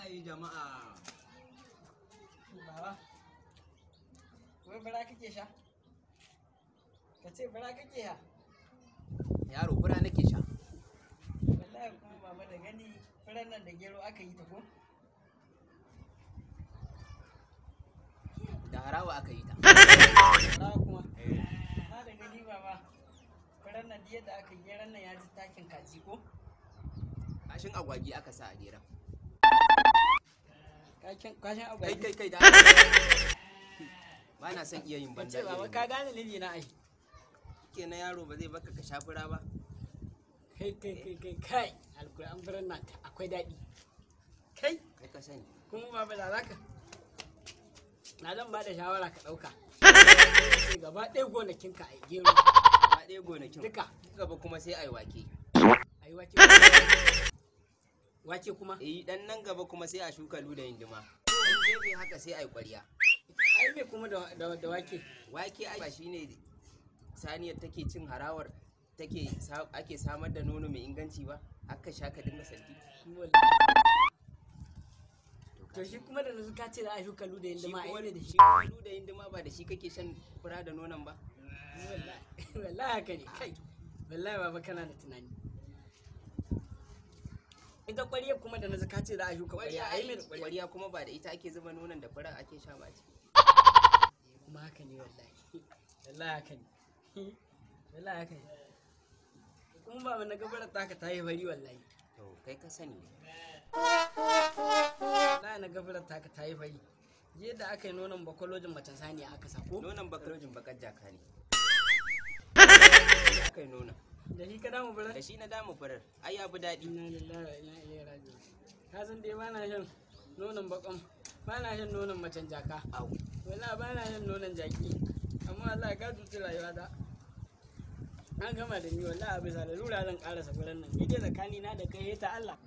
Kai jama'a. Baba, wai bara kake sha? Ka ce bara kake sha? Yaro fura nake sha. Wallahi kuma baba da gani furan nan da gero aka yi ta ko? Da harawa aka yi ta. Harawa kuma? Na da gani baba, furan nan yadda aka yi geron nan ya ji takin kaji ko? Kashin agwagi aka sa a geron. Kashin agwagi? Kai da ba na son iya yin banza. Ce baba ka gane lili na ai. Kenan yaro ba zai baka ka sha fura ba. Kai alkur'an furan nan akwai daɗi. Kai ka sani. kuma baba da zaka na zan ba da shawara ka ɗauka. Gaba ɗaya gonakinka a gero. Gaba ɗaya gonakin. Duka. Gaba kuma sai ai wake. Ai wake. Wake kuma? Dan nan gaba kuma sai a shuka luda hindima. Dan gefe haka sai ai ƙwarya. Ai me kuma da wake? Wake ai ba shine saniyar take cin harawar ake samar da nono mai inganci ba, aka sha ka dinga santi. To shi kuma da nazu ka ce za a shuka luda hindima ai ne da shi. Luda hindima ba da shi kake shan fura da nonon ba. Wallahi haka ne kai. Wallahi baba kana da tunani. Ita ƙwarya kuma da nazu ka ce za a shuka ƙwarya ai me da ƙwarya kuma ba da ita ake zuba nonon da fura ake sha ba ce. Kuma haka ne wallahi. Wallahi haka ne. Wallahi haka ne. Kuma baba na gabarar taka ta yi fari wallahi. To kai ka sani. Wallahi na gabarar taka ta yi fari. Yadda aka yi nonon bakwalojin macen saniya aka sako. Nonon bakwalojin bakar jaka ne. Aka yi nonon. Da shi ka damu furar? Da shi na damu furar. Ai ya fi daɗi. Inna lillahi wa inna ilaihi raji'un. Ka san dai bana shan nonon bakon, bana shan nonon macen jaka. Au. Wallahi bana shan nonon jaki. Amma Allah ka tuti rayuwa da. An gama da ni wallahi bisa da lura zan karasa furan nan. Ni dai tsakani na da kai ta Allah.